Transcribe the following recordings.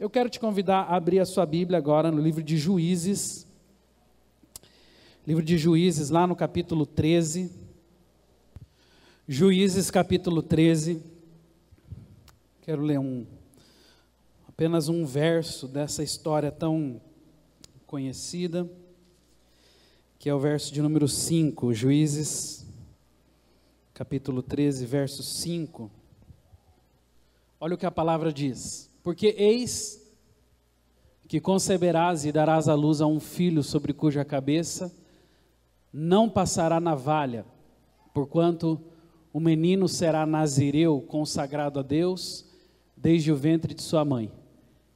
eu quero te convidar a abrir a sua Bíblia agora no livro de Juízes. Livro de Juízes, lá no capítulo 13. Juízes, capítulo 13. Quero ler apenas um verso dessa história tão conhecida, que é o verso de número 5, Juízes, capítulo 13, verso 5. Olha o que a palavra diz: porque eis que conceberás e darás à luz a um filho sobre cuja cabeça não passará navalha, porquanto o menino será nazireu consagrado a Deus desde o ventre de sua mãe,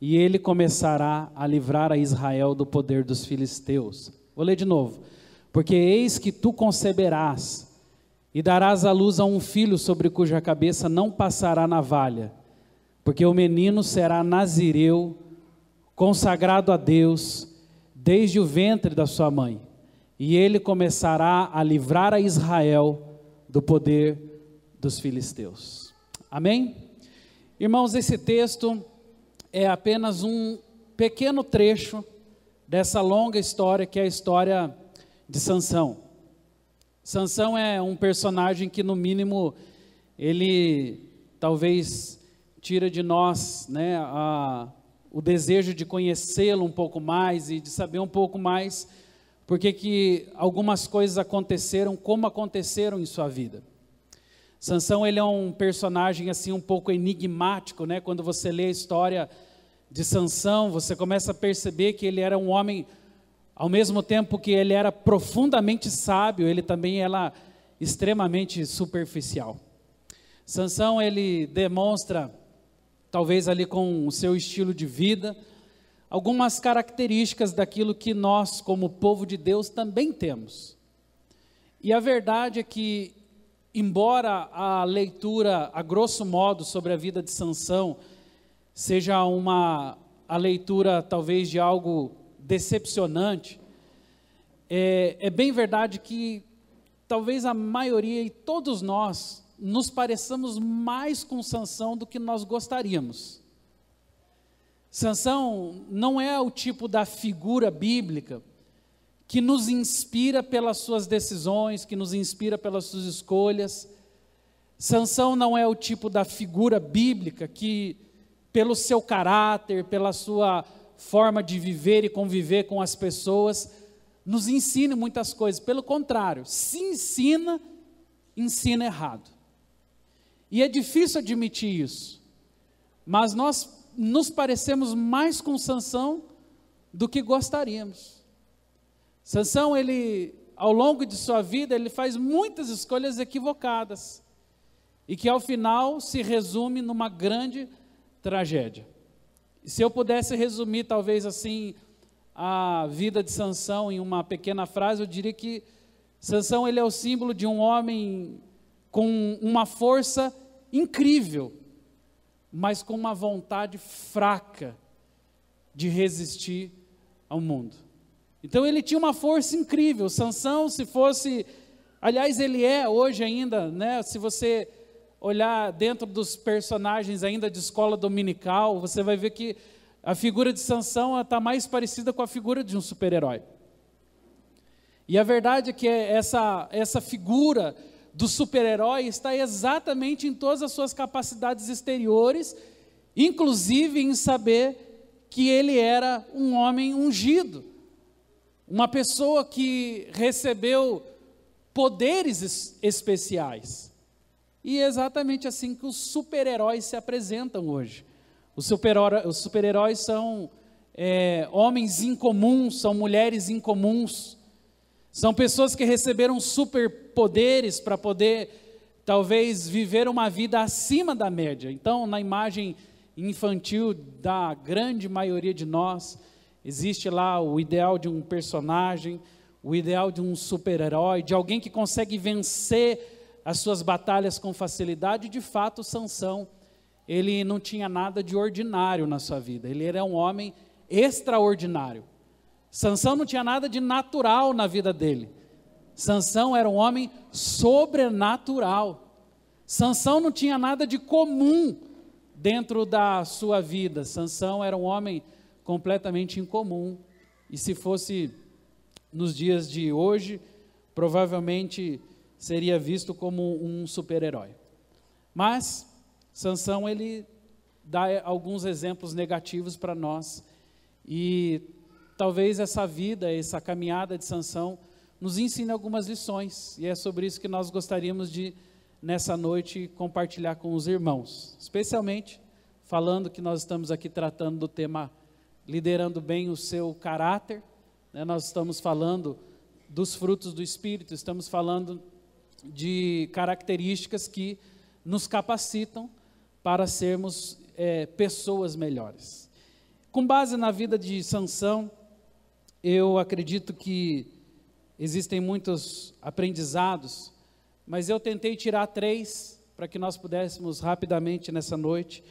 e ele começará a livrar a Israel do poder dos filisteus. Vou ler de novo. Porque eis que tu conceberás e darás à luz a um filho sobre cuja cabeça não passará navalha, porque o menino será nazireu, consagrado a Deus, desde o ventre da sua mãe, e ele começará a livrar a Israel do poder dos filisteus. Amém? Irmãos, esse texto é apenas um pequeno trecho dessa longa história, que é a história de Sansão. Sansão é um personagem que, no mínimo, ele talvez tira de nós, né, o desejo de conhecê-lo um pouco mais e de saber um pouco mais porque que algumas coisas aconteceram, como aconteceram em sua vida. Sansão, ele é um personagem assim um pouco enigmático, né? Quando você lê a história de Sansão, você começa a perceber que ele era um homem, ao mesmo tempo que ele era profundamente sábio, ele também era extremamente superficial. Sansão, ele demonstra, talvez ali com o seu estilo de vida, algumas características daquilo que nós, como povo de Deus, também temos. E a verdade é que, embora a leitura, a grosso modo, sobre a vida de Sansão, seja a leitura talvez de algo decepcionante, é bem verdade que talvez a maioria e todos nós nos pareçamos mais com Sansão do que nós gostaríamos. Sansão não é o tipo da figura bíblica que nos inspira pelas suas decisões, que nos inspira pelas suas escolhas. Sansão não é o tipo da figura bíblica que, pelo seu caráter, pela sua forma de viver e conviver com as pessoas, nos ensina muitas coisas. Pelo contrário, se ensina errado. E é difícil admitir isso, mas nós nos parecemos mais com Sansão do que gostaríamos. Sansão, ele, ao longo de sua vida, ele faz muitas escolhas equivocadas, e que ao final se resume numa grande tragédia. E se eu pudesse resumir talvez assim a vida de Sansão em uma pequena frase, eu diria que Sansão, ele é o símbolo de um homem com uma força incrível, mas com uma vontade fraca de resistir ao mundo. Então ele tinha uma força incrível. Sansão, se fosse, aliás, ele é hoje ainda, né? Se você olhar dentro dos personagens ainda de escola dominical, você vai ver que a figura de Sansão está mais parecida com a figura de um super-herói. E a verdade é que essa figura do super-herói está exatamente em todas as suas capacidades exteriores, inclusive em saber que ele era um homem ungido, uma pessoa que recebeu poderes especiais. E é exatamente assim que os super-heróis se apresentam hoje. Os super-heróis são homens incomuns, são mulheres incomuns, são pessoas que receberam superpoderes para poder, talvez, viver uma vida acima da média. Então, na imagem infantil da grande maioria de nós, existe lá o ideal de um personagem, o ideal de um super-herói, de alguém que consegue vencer as suas batalhas com facilidade. De fato, Sansão, ele não tinha nada de ordinário na sua vida, ele era um homem extraordinário. Sansão não tinha nada de natural na vida dele. Sansão era um homem sobrenatural. Sansão não tinha nada de comum dentro da sua vida, Sansão era um homem completamente incomum, e se fosse nos dias de hoje, provavelmente seria visto como um super-herói. Mas Sansão, ele dá alguns exemplos negativos para nós, e talvez essa vida, essa caminhada de Sansão nos ensine algumas lições, e é sobre isso que nós gostaríamos de, nessa noite, compartilhar com os irmãos, especialmente falando que nós estamos aqui tratando do tema liderando bem o seu caráter, né? Nós estamos falando dos frutos do Espírito, estamos falando de características que nos capacitam para sermos pessoas melhores. Com base na vida de Sansão, eu acredito que existem muitos aprendizados, mas eu tentei tirar 3 para que nós pudéssemos rapidamente nessa noite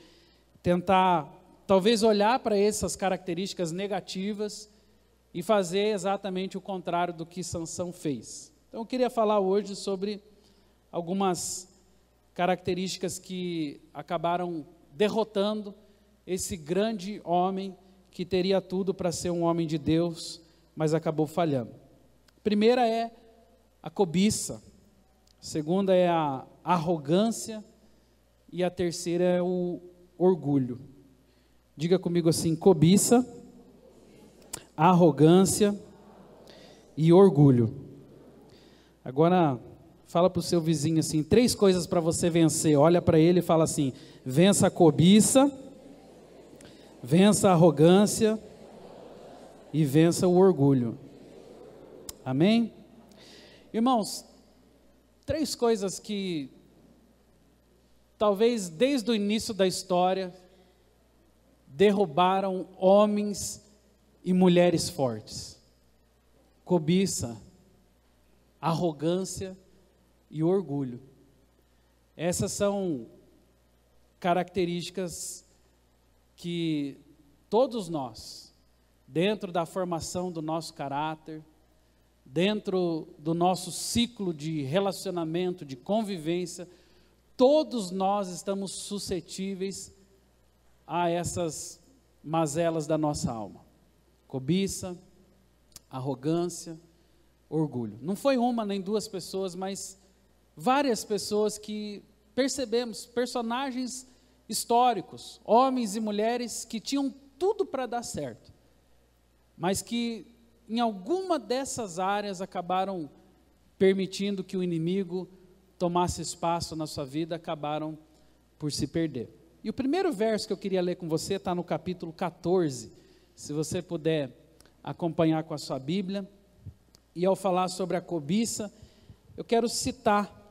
tentar talvez olhar para essas características negativas e fazer exatamente o contrário do que Sansão fez. Então eu queria falar hoje sobre algumas características que acabaram derrotando esse grande homem que teria tudo para ser um homem de Deus, mas acabou falhando. A primeira é a cobiça, a segunda é a arrogância e a terceira é o orgulho. Diga comigo assim: cobiça, arrogância e orgulho. Agora fala para o seu vizinho assim, 3 coisas para você vencer. Olha para ele e fala assim: vença a cobiça, vença a arrogância e vença o orgulho. Amém? Irmãos, 3 coisas que talvez desde o início da história derrubaram homens e mulheres fortes: cobiça, arrogância e orgulho. Essas são características que todos nós, dentro da formação do nosso caráter, dentro do nosso ciclo de relacionamento, de convivência, todos nós estamos suscetíveis a essas mazelas da nossa alma: cobiça, arrogância, orgulho. Não foi uma nem 2 pessoas, mas várias pessoas que percebemos, personagens históricos, homens e mulheres que tinham tudo para dar certo, mas que em alguma dessas áreas acabaram permitindo que o inimigo tomasse espaço na sua vida, acabaram por se perder. E o primeiro verso que eu queria ler com você está no capítulo 14, se você puder acompanhar com a sua Bíblia. E ao falar sobre a cobiça, eu quero citar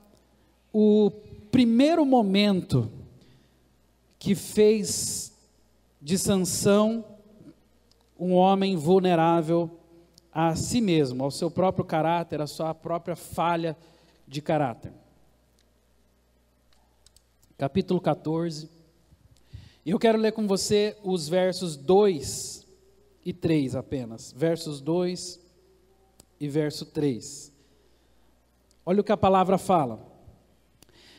o primeiro momento que fez de Sansão um homem vulnerável a si mesmo, ao seu próprio caráter, à sua própria falha de caráter. Capítulo 14. E eu quero ler com você os versos 2 e 3 apenas. Versos 2 e verso 3. Olha o que a palavra fala.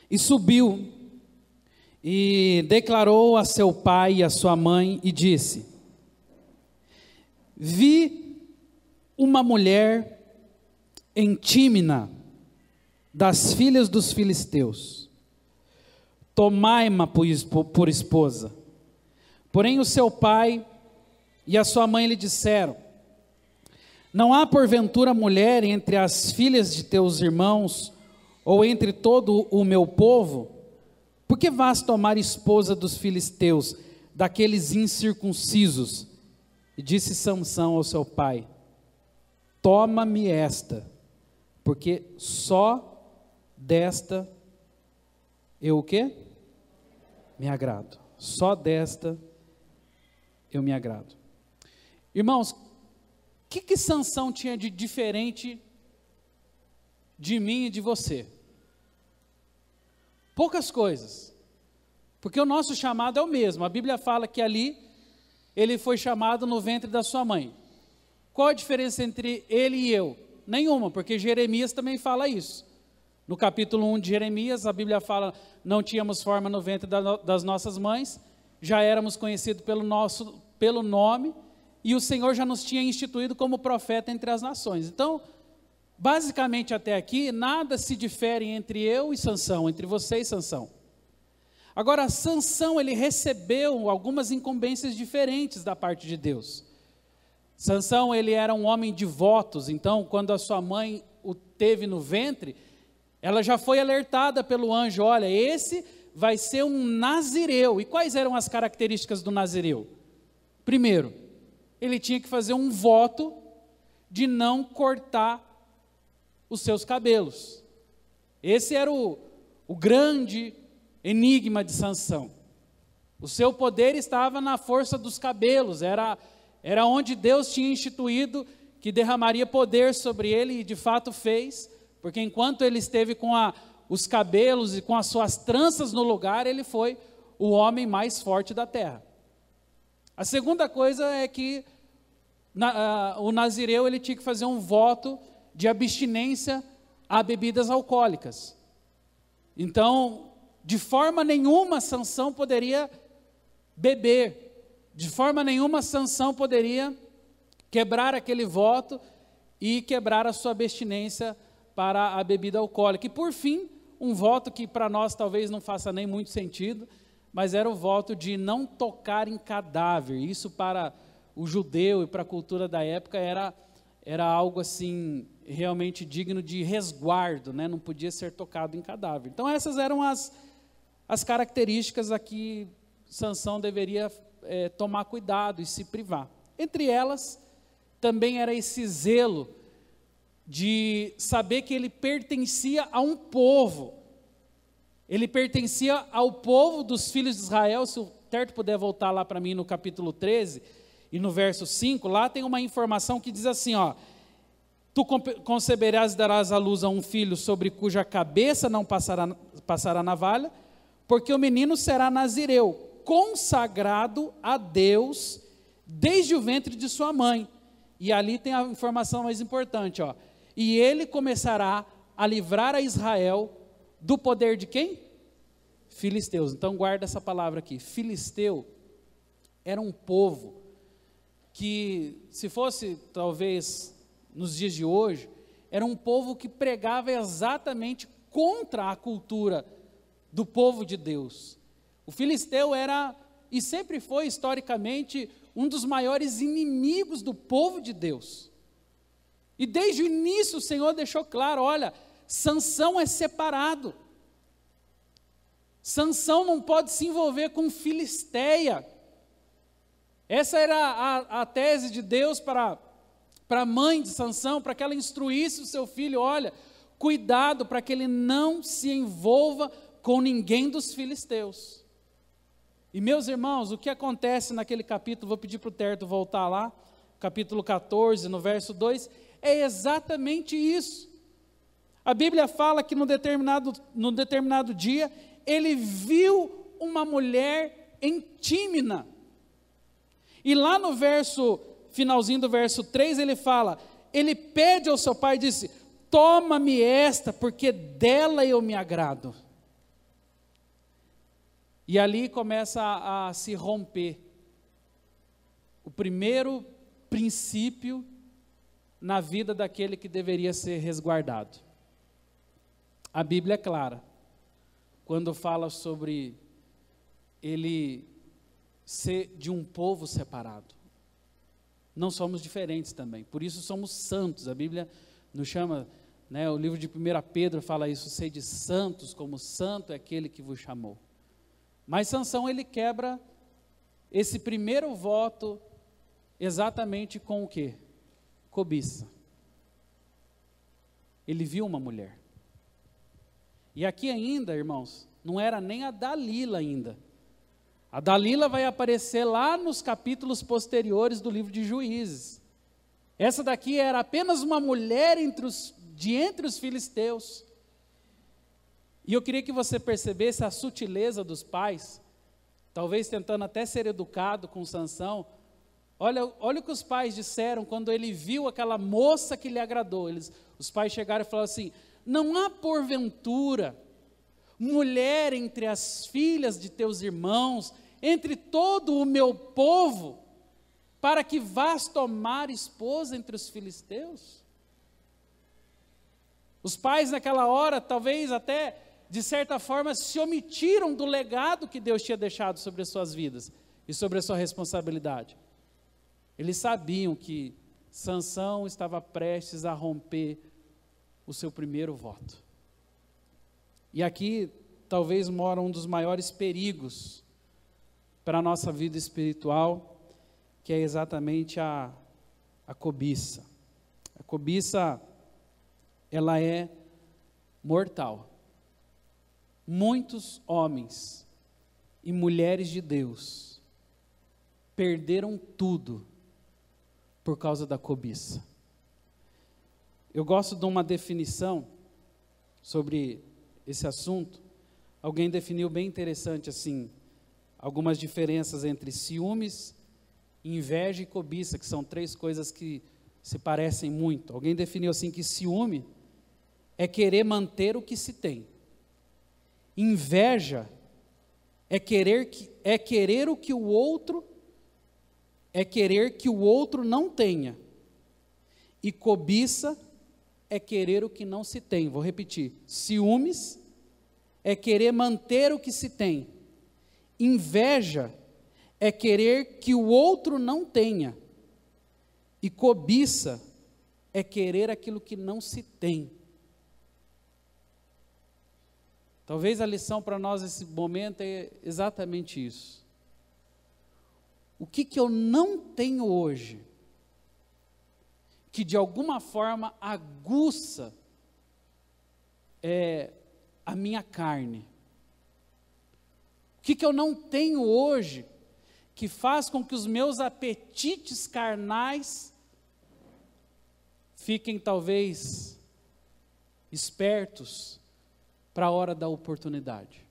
E subiu e declarou a seu pai e a sua mãe e disse: vi uma mulher em Tímina, das filhas dos filisteus. Tomai-ma por esposa. Porém o seu pai e a sua mãe lhe disseram: não há porventura mulher entre as filhas de teus irmãos, ou entre todo o meu povo? Por que vás tomar esposa dos filisteus, daqueles incircuncisos? E disse Sansão ao seu pai: toma-me esta, porque só desta eu o quê? Me agrado. Só desta eu me agrado. Irmãos, o que Sansão tinha de diferente de mim e de você? Poucas coisas, porque o nosso chamado é o mesmo. A Bíblia fala que ali ele foi chamado no ventre da sua mãe. Qual a diferença entre ele e eu? Nenhuma, porque Jeremias também fala isso. No capítulo 1 de Jeremias, a Bíblia fala: não tínhamos forma no ventre das nossas mães, já éramos conhecidos pelo nome, e o Senhor já nos tinha instituído como profeta entre as nações. Então, basicamente até aqui, nada se difere entre eu e Sansão, entre você e Sansão. Agora, Sansão, ele recebeu algumas incumbências diferentes da parte de Deus. Sansão, ele era um homem de votos, então, quando a sua mãe o teve no ventre, ela já foi alertada pelo anjo, olha, esse vai ser um nazireu. E quais eram as características do nazireu? Primeiro, ele tinha que fazer um voto de não cortar os seus cabelos. Esse era o grande enigma de Sansão. O seu poder estava na força dos cabelos, era onde Deus tinha instituído que derramaria poder sobre ele, e de fato fez, porque enquanto ele esteve com os cabelos e com as suas tranças no lugar, ele foi o homem mais forte da terra. A segunda coisa é que o nazireu, ele tinha que fazer um voto de abstinência a bebidas alcoólicas. Então, de forma nenhuma Sansão poderia beber, de forma nenhuma Sansão poderia quebrar aquele voto e quebrar a sua abstinência para a bebida alcoólica. E por fim, um voto que para nós talvez não faça nem muito sentido, mas era o voto de não tocar em cadáver. Isso para o judeu e para a cultura da época era algo assim realmente digno de resguardo, né? Não podia ser tocado em cadáver. Então essas eram as características a que Sansão deveria tomar cuidado e se privar. Entre elas, também era esse zelo de saber que ele pertencia a um povo. Ele pertencia ao povo dos filhos de Israel. Se o Terto puder voltar lá para mim no capítulo 13 e no verso 5, lá tem uma informação que diz assim, ó: tu conceberás e darás à luz a um filho sobre cuja cabeça não passará navalha, porque o menino será nazireu, consagrado a Deus desde o ventre de sua mãe. E ali tem a informação mais importante, ó: e ele começará a livrar a Israel do poder de quem? Filisteus. Então guarda essa palavra aqui. Filisteu era um povo que, se fosse talvez nos dias de hoje, era um povo que pregava exatamente contra a cultura do povo de Deus. O filisteu era, e sempre foi historicamente, um dos maiores inimigos do povo de Deus. E desde o início o Senhor deixou claro, olha, Sansão é separado. Sansão não pode se envolver com Filisteia. Essa era a tese de Deus para a mãe de Sansão, para que ela instruísse o seu filho, olha, cuidado para que ele não se envolva com ninguém dos filisteus. E meus irmãos, o que acontece naquele capítulo, vou pedir para o Terto voltar lá, capítulo 14, no verso 2, é exatamente isso. A Bíblia fala que num determinado dia, ele viu uma mulher em Tímina. E lá no finalzinho do verso 3, ele fala, ele pede ao seu pai e disse, toma-me esta, porque dela eu me agrado. E ali começa a se romper o primeiro princípio na vida daquele que deveria ser resguardado. A Bíblia é clara, quando fala sobre ele ser de um povo separado. Não somos diferentes também, por isso somos santos. A Bíblia nos chama, né, o livro de 1 Pedro fala isso, sede santos, como santo é aquele que vos chamou. Mas Sansão, ele quebra esse primeiro voto exatamente com o quê? Cobiça. Ele viu uma mulher. E aqui ainda, irmãos, não era nem a Dalila ainda. A Dalila vai aparecer lá nos capítulos posteriores do livro de Juízes. Essa daqui era apenas uma mulher entre os filisteus. E eu queria que você percebesse a sutileza dos pais, talvez tentando até ser educado com Sansão. Olha o que os pais disseram quando ele viu aquela moça que lhe agradou. Os pais chegaram e falaram assim, não há porventura mulher entre as filhas de teus irmãos entre todo o meu povo, para que vás tomar esposa entre os filisteus? Os pais naquela hora, talvez até, de certa forma, se omitiram do legado que Deus tinha deixado sobre as suas vidas e sobre a sua responsabilidade. Eles sabiam que Sansão estava prestes a romper o seu primeiro voto. E aqui, talvez, mora um dos maiores perigos para a nossa vida espiritual, que é exatamente a cobiça. A cobiça, ela é mortal. Muitos homens e mulheres de Deus perderam tudo por causa da cobiça. Eu gosto de uma definição sobre esse assunto. Alguém definiu bem interessante assim, algumas diferenças entre ciúmes, inveja e cobiça, que são três coisas que se parecem muito. Alguém definiu assim que ciúme é querer manter o que se tem. Inveja é querer o que o outro querer que o outro não tenha. E cobiça é querer o que não se tem. Vou repetir. Ciúmes é querer manter o que se tem. Inveja é querer que o outro não tenha. E cobiça é querer aquilo que não se tem. Talvez a lição para nós nesse momento é exatamente isso. O que eu não tenho hoje, que de alguma forma aguça a minha carne? O que eu não tenho hoje, que faz com que os meus apetites carnais fiquem talvez espertos para a hora da oportunidade?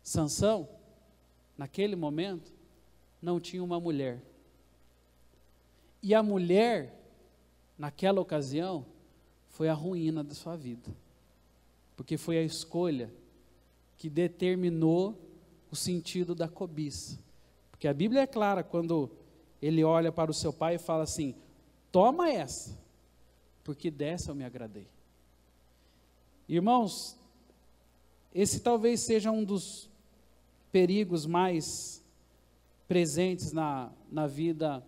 Sansão, naquele momento, não tinha uma mulher. E a mulher, naquela ocasião, foi a ruína da sua vida. Porque foi a escolha que determinou o sentido da cobiça. Porque a Bíblia é clara quando ele olha para o seu pai e fala assim: toma essa, porque dessa eu me agradei. Irmãos, esse talvez seja um dos perigos mais presentes na vida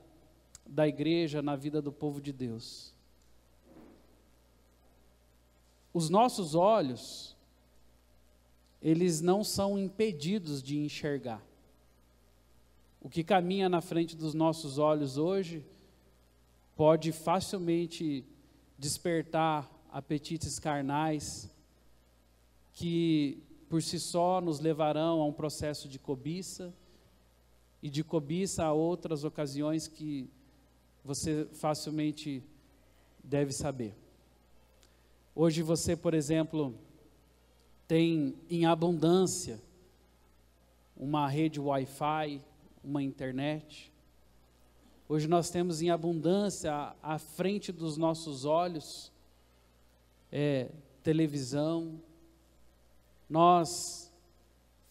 da igreja, na vida do povo de Deus. Os nossos olhos, eles não são impedidos de enxergar. O que caminha na frente dos nossos olhos hoje pode facilmente despertar apetites carnais que por si só nos levarão a um processo de cobiça, e de cobiça a outras ocasiões que você facilmente deve saber. Hoje você, por exemplo, tem em abundância uma rede Wi-Fi, uma internet. Hoje nós temos em abundância à frente dos nossos olhos televisão. Nós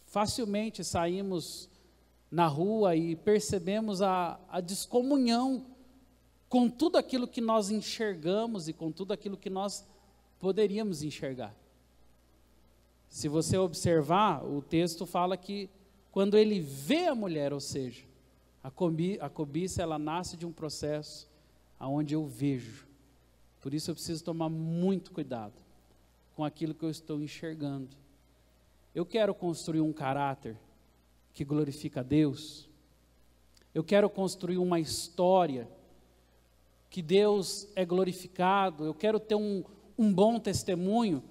facilmente saímos na rua e percebemos a descomunhão com tudo aquilo que nós enxergamos e com tudo aquilo que nós poderíamos enxergar. Se você observar, o texto fala que quando ele vê a mulher, ou seja, a cobiça, ela nasce de um processo onde eu vejo. Por isso eu preciso tomar muito cuidado com aquilo que eu estou enxergando. Eu quero construir um caráter que glorifica a Deus. Eu quero construir uma história que Deus é glorificado. Eu quero ter um bom testemunho.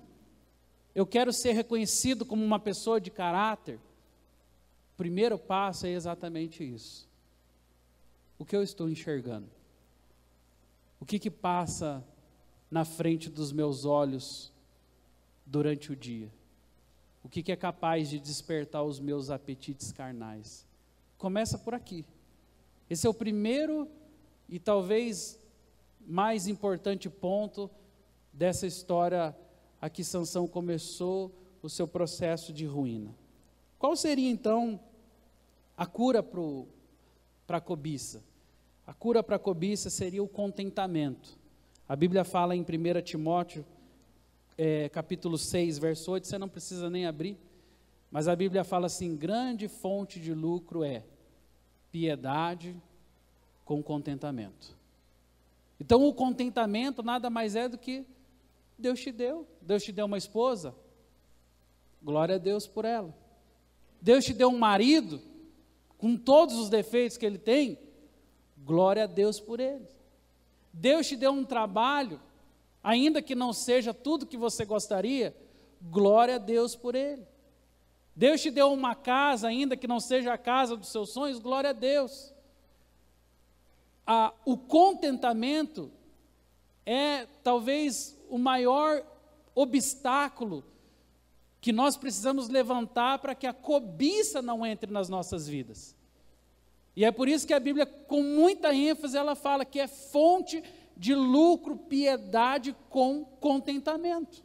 Eu quero ser reconhecido como uma pessoa de caráter. O primeiro passo é exatamente isso. O que eu estou enxergando? O que passa na frente dos meus olhos durante o dia? O que é capaz de despertar os meus apetites carnais? Começa por aqui. Esse é o primeiro e talvez mais importante ponto dessa história a que Sansão começou o seu processo de ruína. Qual seria então a cura para a cobiça. A cura para a cobiça seria o contentamento. A Bíblia fala em 1 Timóteo, capítulo 6, verso 8, você não precisa nem abrir, mas a Bíblia fala assim: grande fonte de lucro é piedade com contentamento. Então o contentamento nada mais é do que Deus te deu uma esposa, glória a Deus por ela. Deus te deu um marido, com todos os defeitos que ele tem, glória a Deus por ele. Deus te deu um trabalho, ainda que não seja tudo que você gostaria, glória a Deus por ele. Deus te deu uma casa, ainda que não seja a casa dos seus sonhos, glória a Deus. O contentamento é talvez o maior obstáculo que nós precisamos levantar para que a cobiça não entre nas nossas vidas. E é por isso que a Bíblia, com muita ênfase, ela fala que é fonte de lucro, piedade com contentamento.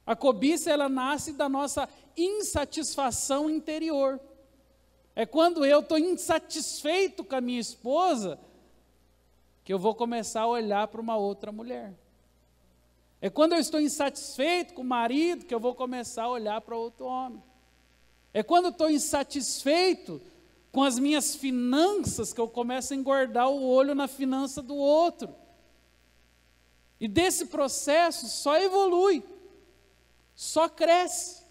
A cobiça, ela nasce da nossa insatisfação interior. É quando eu estou insatisfeito com a minha esposa, que eu vou começar a olhar para uma outra mulher. É quando eu estou insatisfeito com o marido, que eu vou começar a olhar para outro homem. É quando eu estou insatisfeito com as minhas finanças, que eu começo a engordar o olho na finança do outro. E desse processo só evolui, só cresce.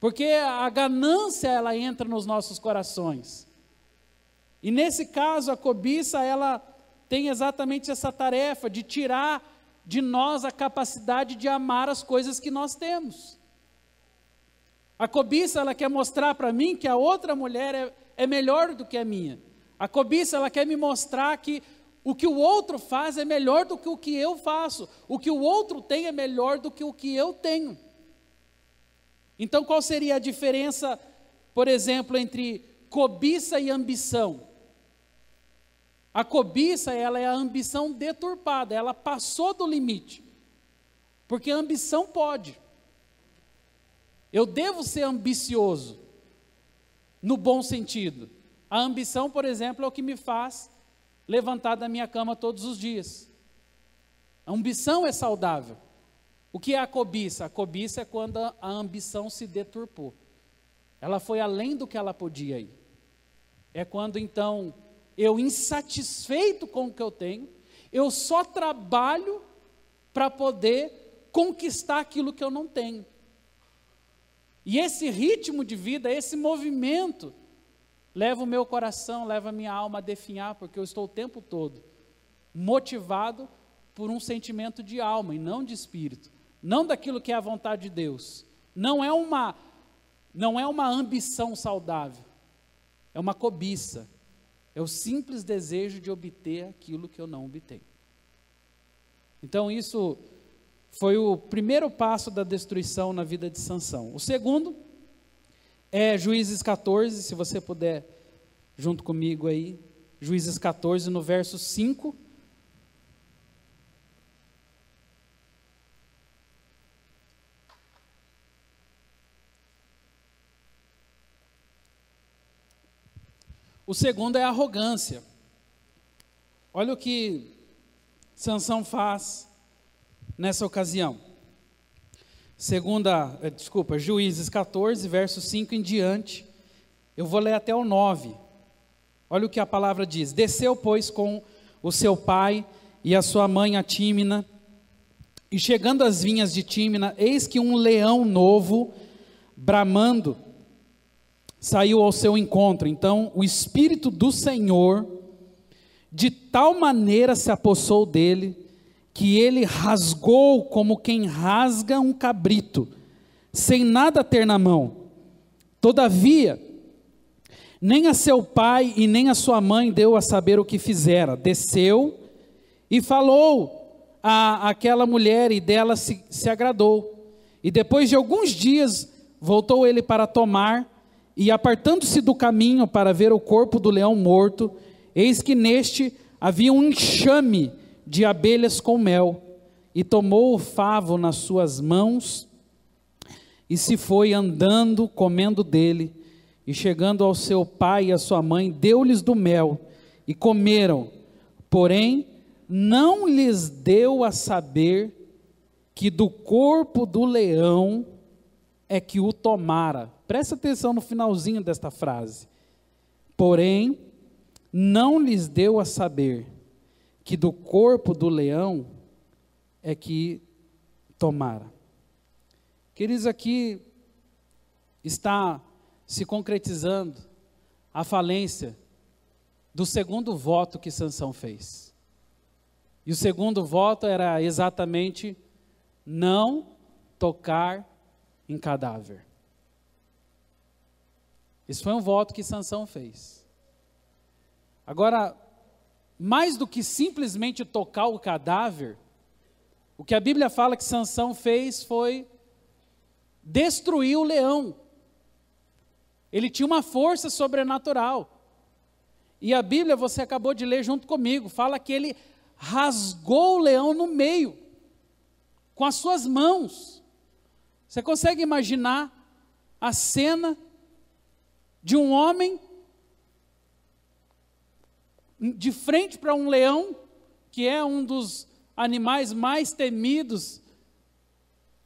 Porque a ganância, ela entra nos nossos corações. E nesse caso, a cobiça, ela tem exatamente essa tarefa de tirar de nós a capacidade de amar as coisas que nós temos. A cobiça, ela quer mostrar para mim que a outra mulher é melhor do que a minha. A cobiça, ela quer me mostrar que o que o outro faz é melhor do que o que eu faço. O que o outro tem é melhor do que o que eu tenho. Então, qual seria a diferença, por exemplo, entre cobiça e ambição? A cobiça, ela é a ambição deturpada, ela passou do limite. Porque a ambição pode. Eu devo ser ambicioso, no bom sentido. A ambição, por exemplo, é o que me faz levantar da minha cama todos os dias. A ambição é saudável. O que é a cobiça? A cobiça é quando a ambição se deturpou. Ela foi além do que ela podia ir. É quando, então, eu, insatisfeito com o que eu tenho, eu só trabalho para poder conquistar aquilo que eu não tenho. E esse ritmo de vida, esse movimento, leva o meu coração, leva a minha alma a definhar, porque eu estou o tempo todo motivado por um sentimento de alma e não de espírito, não daquilo que é a vontade de Deus. Não é uma ambição saudável, é uma cobiça, é o simples desejo de obter aquilo que eu não obtenho. Então isso foi o primeiro passo da destruição na vida de Sansão. O segundo é Juízes 14, se você puder, junto comigo aí, Juízes 14, no verso 5. O segundo é a arrogância. Olha o que Sansão faz nessa ocasião. Juízes 14, verso 5 em diante. Eu vou ler até o 9. Olha o que a palavra diz. Desceu, pois, com o seu pai e a sua mãe a Tímina, e chegando às vinhas de Tímina, eis que um leão novo, bramando, saiu ao seu encontro. Então o Espírito do Senhor de tal maneira se apossou dele, que ele rasgou como quem rasga um cabrito, sem nada ter na mão. Todavia, nem a seu pai e nem a sua mãe deu a saber o que fizera. Desceu e falou àquela mulher, e dela se agradou. E depois de alguns dias, voltou ele para tomar, e apartando-se do caminho para ver o corpo do leão morto, eis que neste havia um enxame de abelhas com mel, e tomou o favo nas suas mãos, e se foi andando, comendo dele, e chegando ao seu pai e à sua mãe, deu-lhes do mel, e comeram, porém, não lhes deu a saber que do corpo do leão é que o tomara. Presta atenção no finalzinho desta frase. Porém, não lhes deu a saber que do corpo do leão é que tomara. Queridos, aqui está se concretizando a falência do segundo voto que Sansão fez. E o segundo voto era exatamente não tocar em cadáver. Esse foi um voto que Sansão fez. Agora, mais do que simplesmente tocar o cadáver, o que a Bíblia fala que Sansão fez foi destruir o leão. Ele tinha uma força sobrenatural. E a Bíblia, você acabou de ler junto comigo, fala que ele rasgou o leão no meio, com as suas mãos. Você consegue imaginar a cena de um homem de frente para um leão, que é um dos animais mais temidos,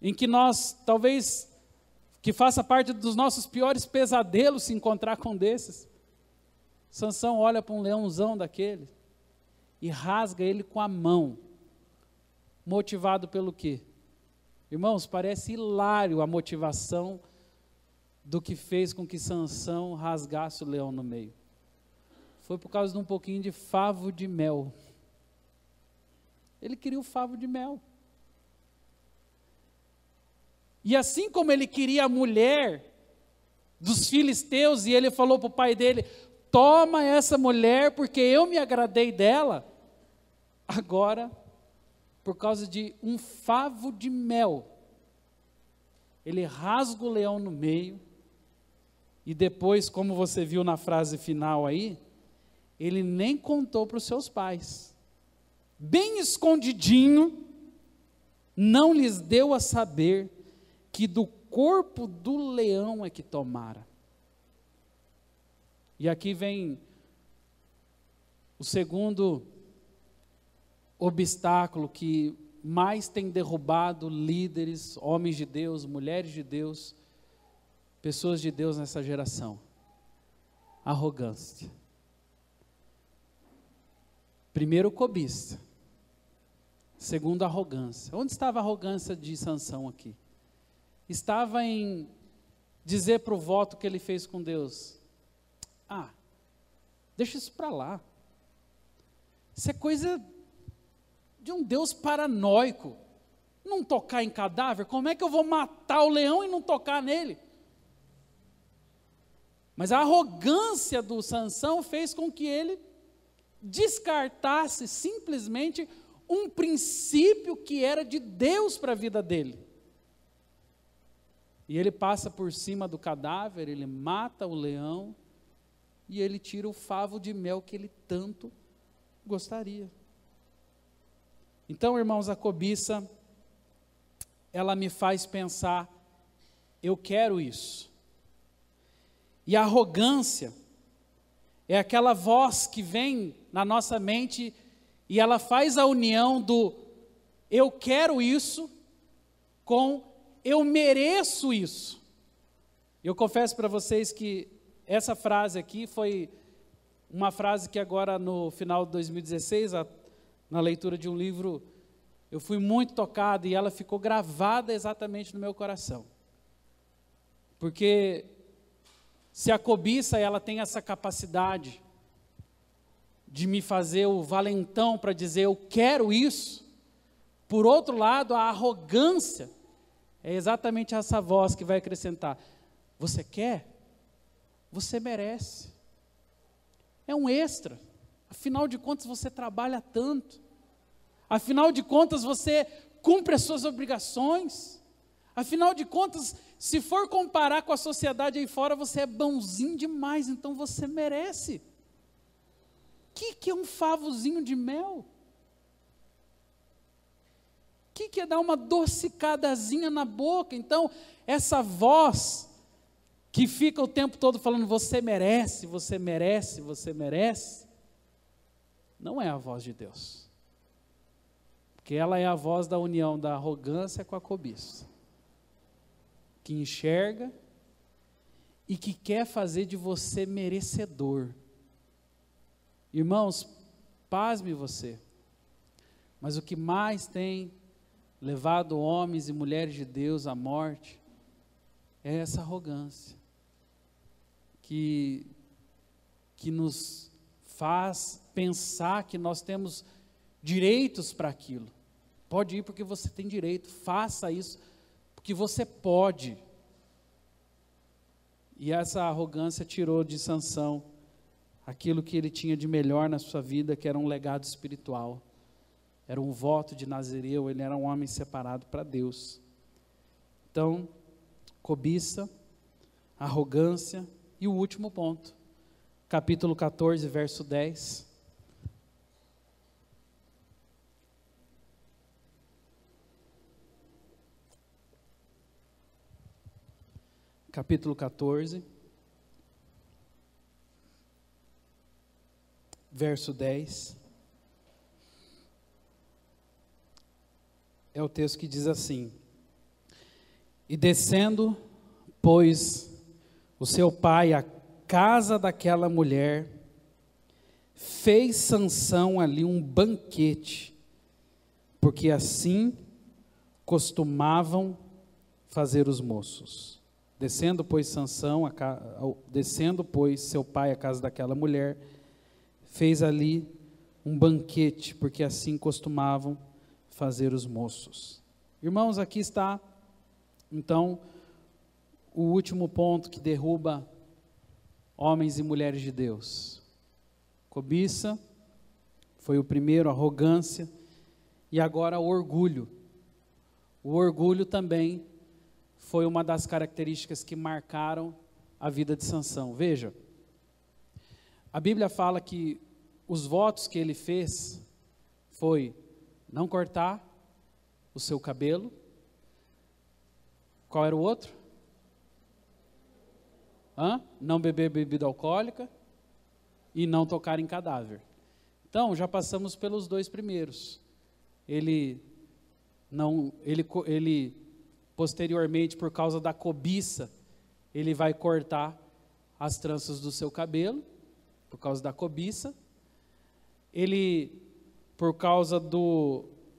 em que nós, talvez, que faça parte dos nossos piores pesadelos se encontrar com desses. Sansão olha para um leãozão daquele e rasga ele com a mão, motivado pelo quê? Irmãos, parece hilário a motivação do que fez com que Sansão rasgasse o leão no meio. Foi por causa de um pouquinho de favo de mel. Ele queria o favo de mel. E assim como ele queria a mulher dos filisteus, e ele falou para o pai dele, toma essa mulher porque eu me agradei dela, agora, por causa de um favo de mel, ele rasga o leão no meio, e depois, como você viu na frase final aí, ele nem contou para os seus pais, bem escondidinho, não lhes deu a saber que do corpo do leão é que tomara. E aqui vem o segundo obstáculo que mais tem derrubado líderes, homens de Deus, mulheres de Deus, pessoas de Deus nessa geração: arrogância. Primeiro, cobiça. Segundo, arrogância. Onde estava a arrogância de Sansão aqui? Estava em dizer para o voto que ele fez com Deus: deixa isso para lá. Isso é coisa de um Deus paranoico. Não tocar em cadáver, como é que eu vou matar o leão e não tocar nele? Mas a arrogância do Sansão fez com que ele descartasse simplesmente um princípio que era de Deus para a vida dele. E ele passa por cima do cadáver, ele mata o leão, e ele tira o favo de mel que ele tanto gostaria. Então, irmãos, a cobiça, ela me faz pensar, eu quero isso. E a arrogância é aquela voz que vem na nossa mente e ela faz a união do eu quero isso com eu mereço isso. Eu confesso para vocês que essa frase aqui foi uma frase que agora no final de 2016, na leitura de um livro, eu fui muito tocado e ela ficou gravada exatamente no meu coração. Porque se a cobiça ela tem essa capacidade de me fazer o valentão para dizer eu quero isso, por outro lado a arrogância é exatamente essa voz que vai acrescentar, você quer? Você merece. É um extra. Afinal de contas você trabalha tanto. Afinal de contas você cumpre as suas obrigações. Afinal de contas, se for comparar com a sociedade aí fora, você é bonzinho demais, então você merece. O que é um favozinho de mel? que é dar uma adocicadazinha na boca? Então, essa voz que fica o tempo todo falando, você merece, você merece, você merece, não é a voz de Deus. Porque ela é a voz da união da arrogância com a cobiça, que enxerga e que quer fazer de você merecedor. Irmãos, pasme você, mas o que mais tem levado homens e mulheres de Deus à morte é essa arrogância, que nos faz pensar que nós temos direitos para aquilo. Pode ir porque você tem direito, faça isso porque você pode. E essa arrogância tirou de Sansão aquilo que ele tinha de melhor na sua vida, que era um legado espiritual. Era um voto de Nazireu, ele era um homem separado para Deus. Então, cobiça, arrogância, e o último ponto, capítulo 14, verso 10. Capítulo 14, verso 10. É o texto que diz assim: e descendo, pois, o seu pai à casa daquela mulher, fez Sansão ali um banquete, porque assim costumavam fazer os moços. Descendo, pois, seu pai à casa daquela mulher, fez ali um banquete, porque assim costumavam fazer os moços. Irmãos, aqui está, então, o último ponto que derruba homens e mulheres de Deus. Cobiça, foi o primeiro, arrogância, e agora o orgulho. O orgulho também foi uma das características que marcaram a vida de Sansão. Veja, a Bíblia fala que os votos que ele fez foi não cortar o seu cabelo. Qual era o outro? Não beber bebida alcoólica e não tocar em cadáver. Então, já passamos pelos dois primeiros. Ele posteriormente, por causa da cobiça, ele vai cortar as tranças do seu cabelo, por causa da cobiça. Ele, por causa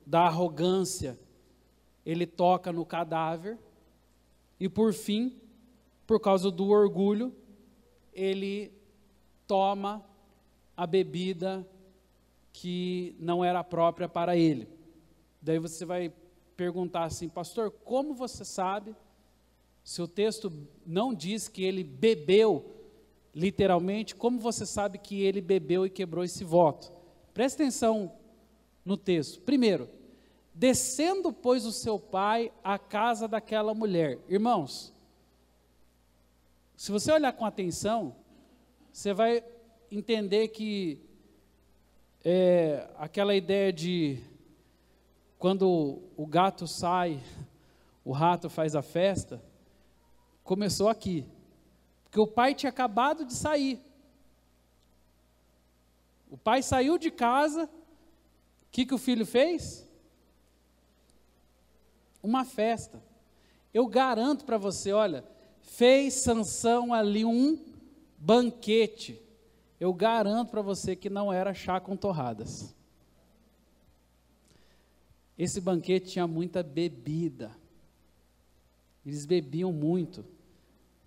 da arrogância, ele toca no cadáver. E por fim, por causa do orgulho, ele toma a bebida que não era própria para ele. Daí você vai perguntar assim, pastor, como você sabe, se o texto não diz que ele bebeu, literalmente, como você sabe que ele bebeu e quebrou esse voto? Presta atenção no texto. Primeiro, descendo, pois, o seu pai à casa daquela mulher. Irmãos, se você olhar com atenção, você vai entender que aquela ideia de quando o gato sai, o rato faz a festa, começou aqui. Porque o pai tinha acabado de sair. O pai saiu de casa, o que o filho fez? Uma festa. Eu garanto para você, olha, fez Sansão ali um banquete. Eu garanto para você que não era chá com torradas. Esse banquete tinha muita bebida. Eles bebiam muito.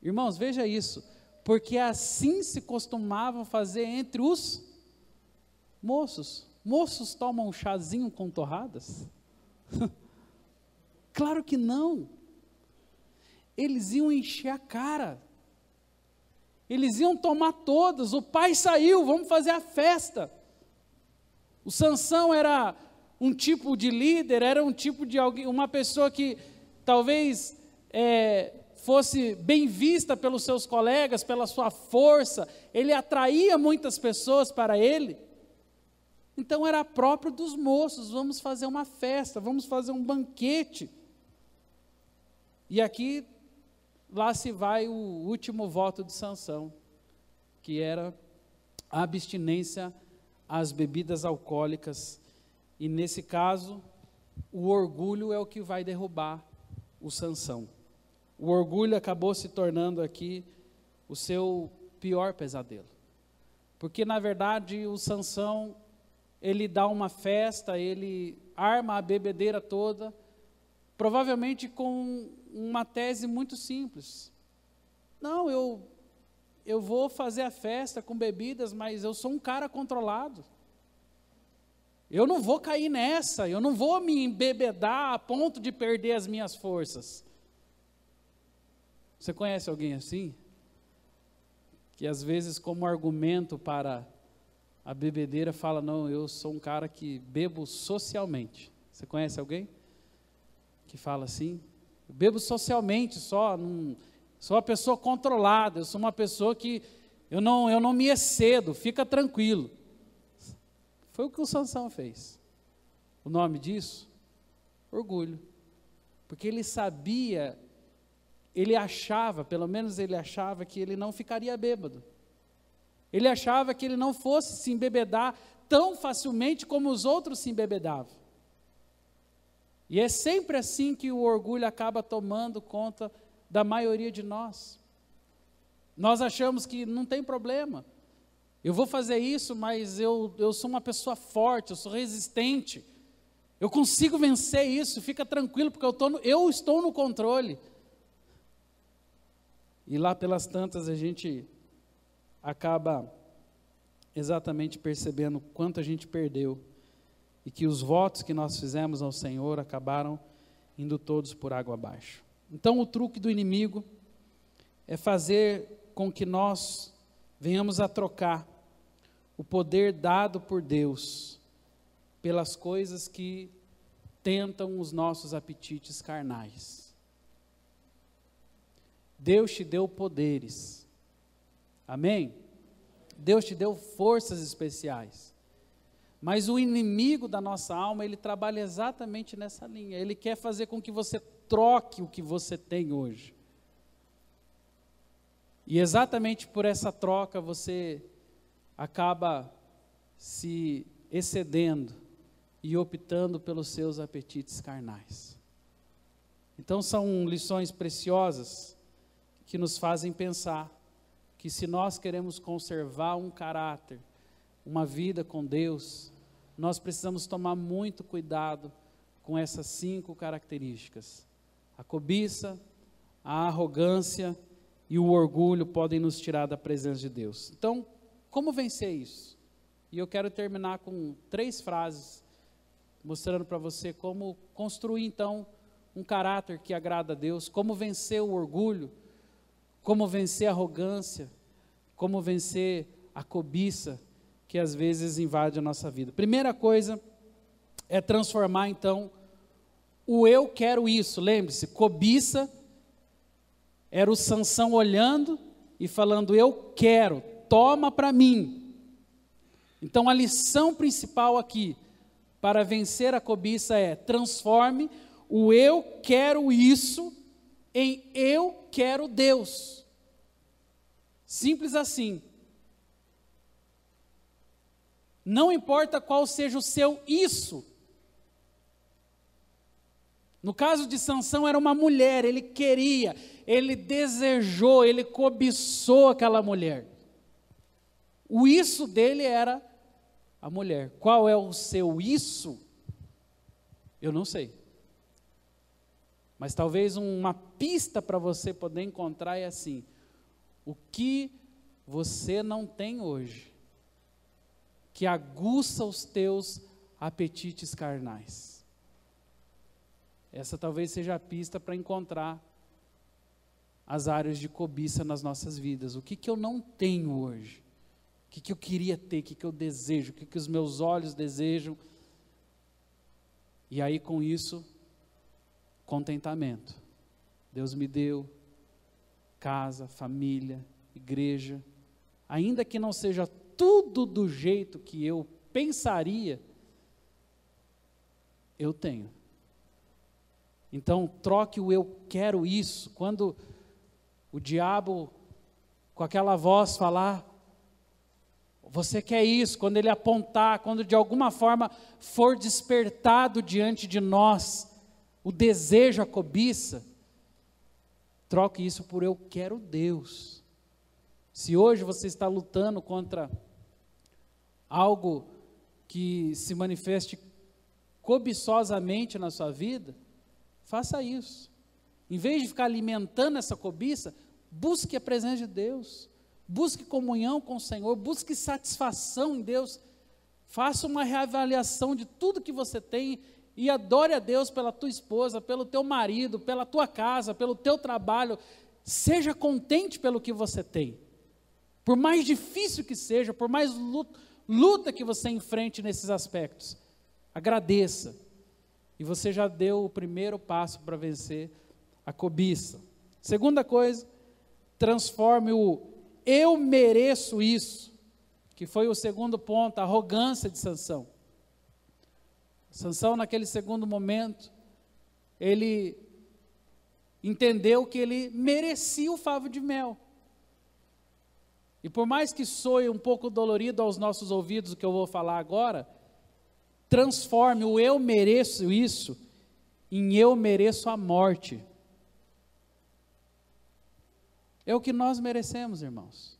Irmãos, veja isso. Porque assim se costumavam fazer entre os moços. Moços tomam um chazinho com torradas? Claro que não. Eles iam encher a cara. Eles iam tomar todas. O pai saiu, vamos fazer a festa. O Sansão era um tipo de líder, era um tipo de alguém, uma pessoa que talvez fosse bem vista pelos seus colegas, pela sua força. Ele atraía muitas pessoas para ele. Então era próprio dos moços, vamos fazer uma festa, vamos fazer um banquete. E aqui, lá se vai o último voto de Sansão, que era a abstinência às bebidas alcoólicas. E nesse caso, o orgulho é o que vai derrubar o Sansão. O orgulho acabou se tornando aqui o seu pior pesadelo. Porque, na verdade, o Sansão, ele dá uma festa, ele arma a bebedeira toda, provavelmente com uma tese muito simples. Não, eu vou fazer a festa com bebidas, mas eu sou um cara controlado. Eu não vou cair nessa, eu não vou me embebedar a ponto de perder as minhas forças. Você conhece alguém assim? Que às vezes, como argumento para a bebedeira, fala, não, eu sou um cara que bebo socialmente. Você conhece alguém que fala assim? Eu bebo socialmente só, não, sou uma pessoa controlada, eu sou uma pessoa que eu não me excedo, fica tranquilo. Foi o que o Sansão fez. O nome disso? Orgulho. Porque ele sabia, ele achava, pelo menos ele achava que ele não ficaria bêbado. Ele achava que ele não fosse se embebedar tão facilmente como os outros se embebedavam. E é sempre assim que o orgulho acaba tomando conta da maioria de nós. Nós achamos que não tem problema. Eu vou fazer isso, mas eu sou uma pessoa forte, eu sou resistente. Eu consigo vencer isso, fica tranquilo, porque eu estou no controle. E lá pelas tantas a gente acaba exatamente percebendo o quanto a gente perdeu. E que os votos que nós fizemos ao Senhor acabaram indo todos por água abaixo. Então o truque do inimigo é fazer com que nós venhamos a trocar o poder dado por Deus pelas coisas que tentam os nossos apetites carnais. Deus te deu poderes, amém? Deus te deu forças especiais, mas o inimigo da nossa alma, ele trabalha exatamente nessa linha, ele quer fazer com que você troque o que você tem hoje, e exatamente por essa troca você acaba se excedendo e optando pelos seus apetites carnais. Então são lições preciosas que nos fazem pensar que se nós queremos conservar um caráter, uma vida com Deus, nós precisamos tomar muito cuidado com essas 5 características. A cobiça, a arrogância e o orgulho podem nos tirar da presença de Deus. Então, como vencer isso? E eu quero terminar com 3 frases, mostrando para você como construir então um caráter que agrada a Deus, como vencer o orgulho, como vencer a arrogância, como vencer a cobiça que às vezes invade a nossa vida. Primeira coisa é transformar então o eu quero isso. Lembre-se, cobiça era o Sansão olhando e falando eu quero, toma para mim. Então a lição principal aqui para vencer a cobiça é transforme o eu quero isso em eu quero Deus. Simples assim. Não importa qual seja o seu isso. No caso de Sansão era uma mulher, ele queria, ele desejou, ele cobiçou aquela mulher. O isso dele era a mulher. Qual é o seu isso? Eu não sei. Mas talvez uma pista para você poder encontrar é assim: o que você não tem hoje, que aguça os teus apetites carnais. Essa talvez seja a pista para encontrar as áreas de cobiça nas nossas vidas. O que eu não tenho hoje? O que eu queria ter? O que eu desejo? O que os meus olhos desejam? E aí com isso, contentamento. Deus me deu casa, família, igreja. Ainda que não seja tudo do jeito que eu pensaria, eu tenho. Então, troque o eu quero isso. Quando o diabo, com aquela voz falar, você quer isso, quando ele apontar, quando de alguma forma for despertado diante de nós, o desejo, a cobiça, troque isso por eu quero Deus. Se hoje você está lutando contra algo que se manifeste cobiçosamente na sua vida, faça isso. Em vez de ficar alimentando essa cobiça, busque a presença de Deus, busque comunhão com o Senhor, busque satisfação em Deus, faça uma reavaliação de tudo que você tem e adore a Deus pela tua esposa, pelo teu marido, pela tua casa, pelo teu trabalho. Seja contente pelo que você tem. Por mais difícil que seja, por mais luta que você enfrente nesses aspectos, agradeça. E você já deu o primeiro passo para vencer a cobiça. Segunda coisa, transforme o eu mereço isso, que foi o segundo ponto, a arrogância de Sansão. Sansão, naquele segundo momento, ele entendeu que ele merecia o favo de mel. E por mais que soe um pouco dolorido aos nossos ouvidos o que eu vou falar agora, transforme o eu mereço isso em eu mereço a morte. É o que nós merecemos, irmãos.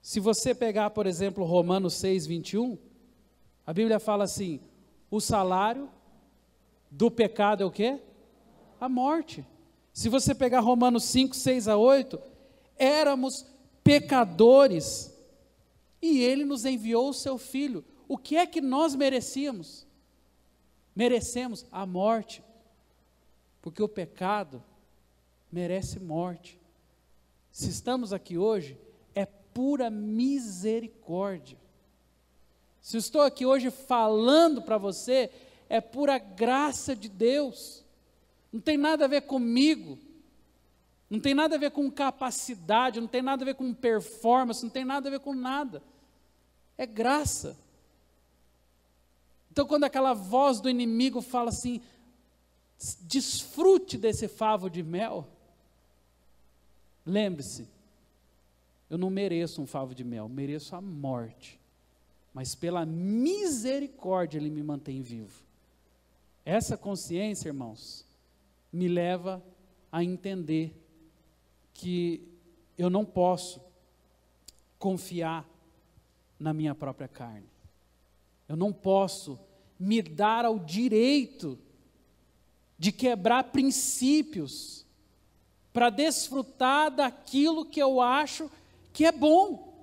Se você pegar, por exemplo, Romanos 6, 21, a Bíblia fala assim, o salário do pecado é o quê? A morte. Se você pegar Romanos 5, 6 a 8, éramos pecadores, e Ele nos enviou o Seu Filho. O que é que nós merecíamos? Merecemos a morte, porque o pecado merece morte. Se estamos aqui hoje, é pura misericórdia. Se eu estou aqui hoje falando para você, é pura graça de Deus. Não tem nada a ver comigo, não tem nada a ver com capacidade, não tem nada a ver com performance, não tem nada a ver com nada. É graça. Então, quando aquela voz do inimigo fala assim, desfrute desse favo de mel, lembre-se, eu não mereço um favo de mel, mereço a morte, mas pela misericórdia Ele me mantém vivo. Essa consciência, irmãos, me leva a entender que eu não posso confiar na minha própria carne. Eu não posso me dar ao direito de quebrar princípios para desfrutar daquilo que eu acho que é bom.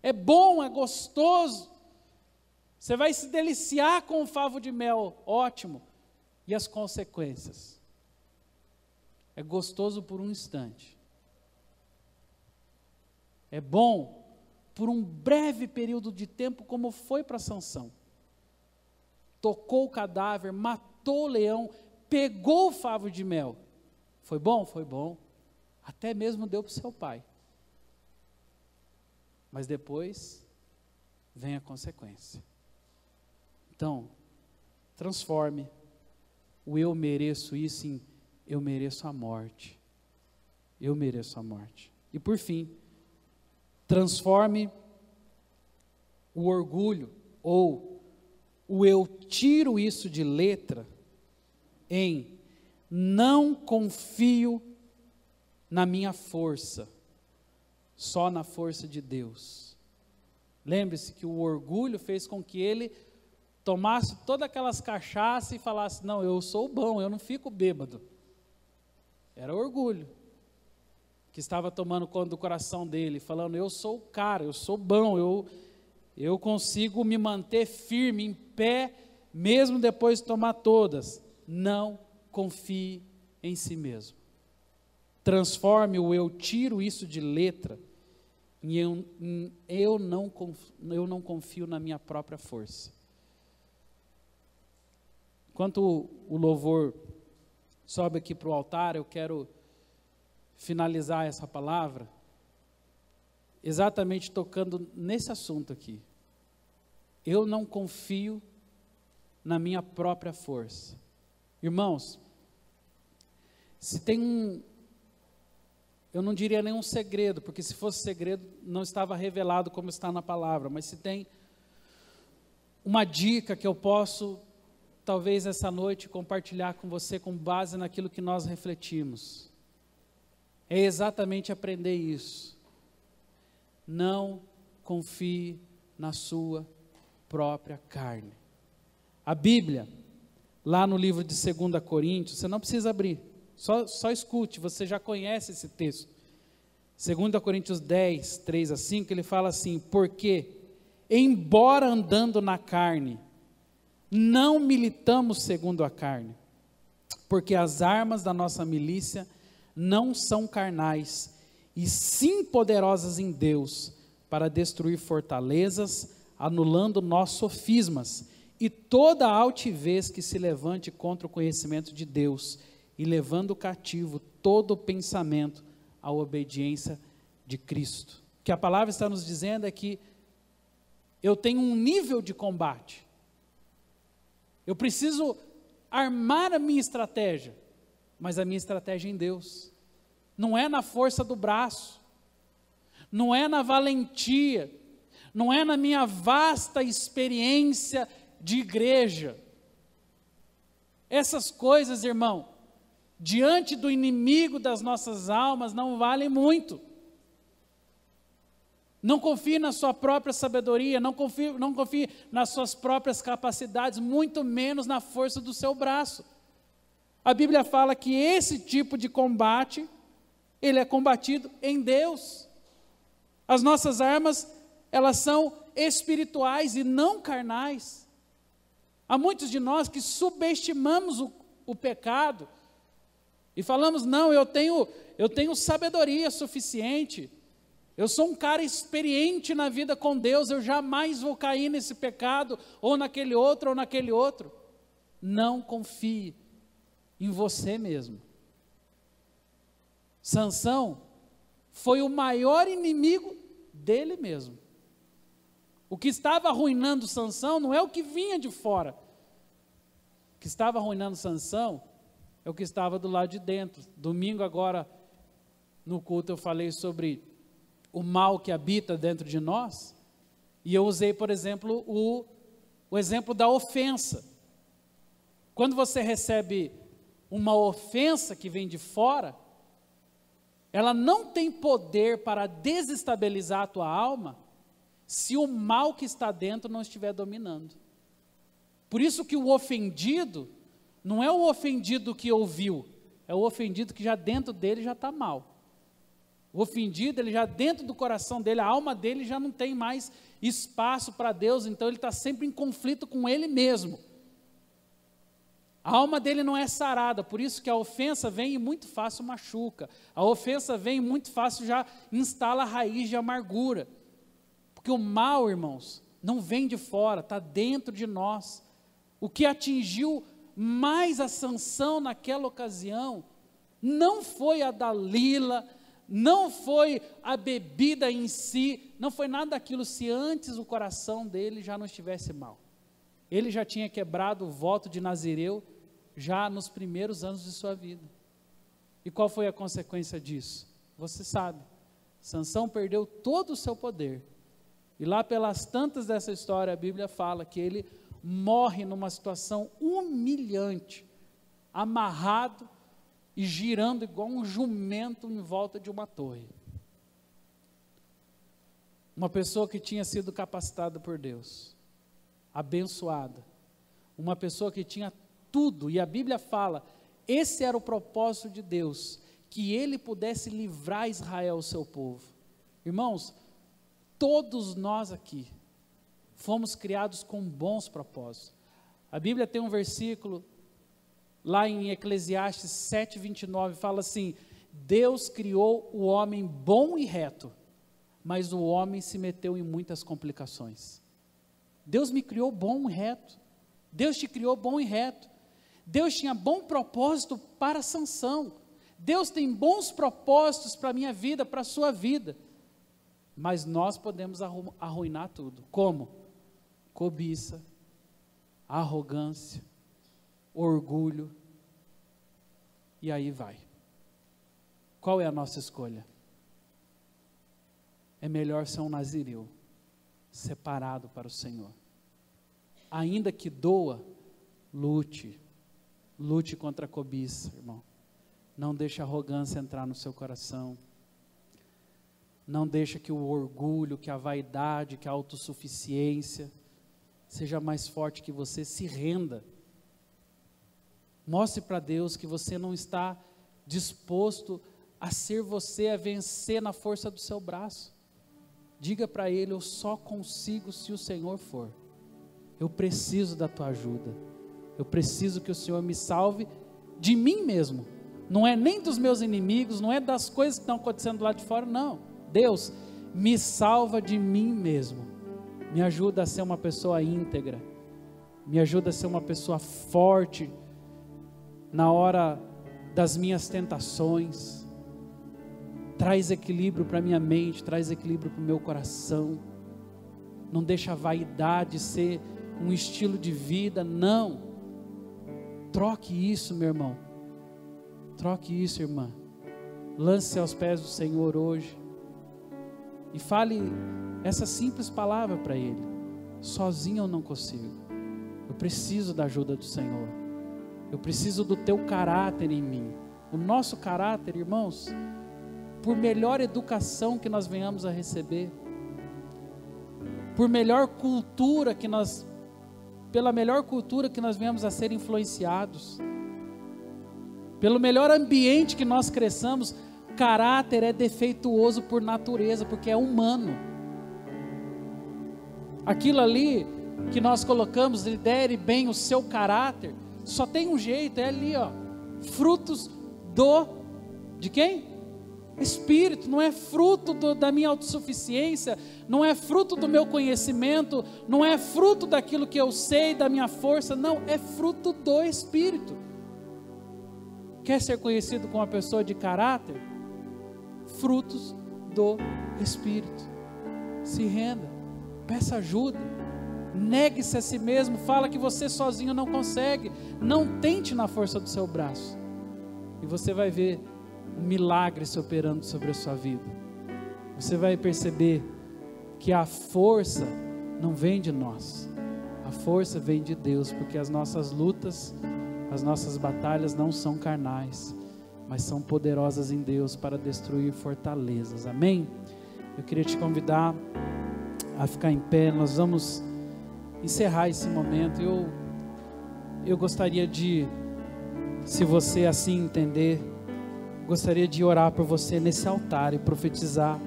É bom, é gostoso. Você vai se deliciar com o favo de mel, ótimo. E as consequências? É gostoso por um instante. É bom por um breve período de tempo, como foi para Sansão. Tocou o cadáver, matou o leão, pegou o favo de mel. Foi bom? Foi bom. Até mesmo deu para o seu pai. Mas depois vem a consequência. Então, transforme o eu mereço isso em eu mereço a morte. Eu mereço a morte. E por fim, transforme o orgulho ou o eu tiro isso de letra em não confio na minha força, só na força de Deus. Lembre-se que o orgulho fez com que ele tomasse todas aquelas cachaças e falasse, não, eu sou bom, eu não fico bêbado. Era orgulho que estava tomando conta do coração dele, falando, eu sou o cara, eu sou bom, eu consigo me manter firme, em pé, mesmo depois de tomar todas. Não confie em si mesmo. Transforme o eu tiro isso de letra em eu não confio na minha própria força. Enquanto o louvor sobe aqui para o altar, eu quero finalizar essa palavra exatamente tocando nesse assunto aqui. Eu não confio na minha própria força. Irmãos, se tem eu não diria nenhum segredo, porque se fosse segredo não estava revelado como está na palavra, mas se tem uma dica que eu posso, talvez essa noite, compartilhar com você com base naquilo que nós refletimos, é exatamente aprender isso. Não confie na sua própria carne. A Bíblia, lá no livro de 2 Coríntios, você não precisa abrir, só escute, você já conhece esse texto. 2 Coríntios 10, 3 a 5, ele fala assim: porque, embora andando na carne, não militamos segundo a carne, porque as armas da nossa milícia não são carnais, e sim poderosas em Deus, para destruir fortalezas, anulando nossos sofismas, e toda altivez que se levante contra o conhecimento de Deus, e levando cativo todo pensamento à obediência de Cristo. O que a palavra está nos dizendo é que eu tenho um nível de combate, eu preciso armar a minha estratégia, mas a minha estratégia é em Deus, não é na força do braço, não é na valentia, não é na minha vasta experiência de igreja. Essas coisas, irmão, diante do inimigo das nossas almas, não valem muito. Não confie na sua própria sabedoria, não confie nas suas próprias capacidades, muito menos na força do seu braço. A Bíblia fala que esse tipo de combate, ele é combatido em Deus. As nossas armas, elas são espirituais e não carnais. Há muitos de nós que subestimamos o pecado e falamos: não, eu tenho sabedoria suficiente, eu sou um cara experiente na vida com Deus, eu jamais vou cair nesse pecado, ou naquele outro. Não confie em você mesmo. Sansão foi o maior inimigo dele mesmo. O que estava arruinando Sansão não é o que vinha de fora. O que estava arruinando Sansão é o que estava do lado de dentro. Domingo agora, no culto, eu falei sobre o mal que habita dentro de nós, e eu usei, por exemplo, o exemplo da ofensa. Quando você recebe uma ofensa que vem de fora, ela não tem poder para desestabilizar a tua alma, se o mal que está dentro não estiver dominando. Por isso que o ofendido, não é o ofendido que ouviu, é o ofendido que já dentro dele já está mal. O ofendido, ele já dentro do coração dele, a alma dele já não tem mais espaço para Deus, então ele está sempre em conflito com ele mesmo. A alma dele não é sarada, por isso que a ofensa vem e muito fácil machuca. A ofensa vem e muito fácil já instala a raiz de amargura. Porque o mal, irmãos, não vem de fora, está dentro de nós. O que atingiu mais a Sansão naquela ocasião, não foi a Dalila, não foi a bebida em si, não foi nada daquilo, se antes o coração dele já não estivesse mal. Ele já tinha quebrado o voto de Nazireu, já nos primeiros anos de sua vida. E qual foi a consequência disso? Você sabe, Sansão perdeu todo o seu poder, e lá pelas tantas dessa história, a Bíblia fala que ele morre numa situação humilhante, amarrado e girando igual um jumento em volta de uma torre. Uma pessoa que tinha sido capacitada por Deus, abençoada, uma pessoa que tinha tudo, e a Bíblia fala, esse era o propósito de Deus, que ele pudesse livrar Israel, o seu povo. Irmãos, todos nós aqui fomos criados com bons propósitos. A Bíblia tem um versículo lá em Eclesiastes 7:29, fala assim: Deus criou o homem bom e reto, mas o homem se meteu em muitas complicações. Deus me criou bom e reto, Deus te criou bom e reto, Deus tinha bom propósito para Sansão, Deus tem bons propósitos para a minha vida, para a sua vida, Mas nós podemos arruinar tudo. Como? Cobiça, arrogância, orgulho, e aí vai. Qual é a nossa escolha? É melhor ser um nazireu, separado para o Senhor. Ainda que doa, lute contra a cobiça, irmão. Não deixe a arrogância entrar no seu coração. Não deixe que o orgulho, que a vaidade, que a autossuficiência seja mais forte que você. Se renda. Mostre para Deus que você não está disposto a ser você, a vencer na força do seu braço. Diga para Ele: eu só consigo se o Senhor for. Eu preciso da tua ajuda. Eu preciso que o Senhor me salve de mim mesmo. Não é nem dos meus inimigos, não é das coisas que estão acontecendo lá de fora, não. Deus, me salva de mim mesmo. Me ajuda a ser uma pessoa íntegra. Me ajuda a ser uma pessoa forte na hora das minhas tentações. Traz equilíbrio para a minha mente, traz equilíbrio para o meu coração. Não deixa a vaidade ser um estilo de vida, não. Troque isso, meu irmão. Troque isso, irmã. Lance-se aos pés do Senhor hoje. E fale essa simples palavra para Ele: sozinho eu não consigo. Eu preciso da ajuda do Senhor. Eu preciso do teu caráter em mim. O nosso caráter, irmãos, por melhor educação que nós venhamos a receber, por melhor cultura que nós, pela melhor cultura que nós venhamos a ser influenciados, pelo melhor ambiente que nós cresçamos, caráter é defeituoso por natureza, porque é humano. Aquilo ali que nós colocamos, lidere bem o seu caráter, só tem um jeito, é ali, ó, frutos de quem? Espírito. Não é fruto da minha autossuficiência, não é fruto do meu conhecimento, não é fruto daquilo que eu sei, da minha força, não, é fruto do Espírito. Quer ser conhecido como uma pessoa de caráter? Frutos do Espírito. Se renda, peça ajuda, negue-se a si mesmo, fala que você sozinho não consegue, não tente na força do seu braço, e você vai ver um milagre se operando sobre a sua vida. Você vai perceber que a força não vem de nós, a força vem de Deus, porque as nossas lutas, as nossas batalhas não são carnais, mas são poderosas em Deus para destruir fortalezas. Amém? Eu queria te convidar a ficar em pé. Nós vamos encerrar esse momento. Eu gostaria de, se você assim entender, gostaria de orar por você nesse altar e profetizar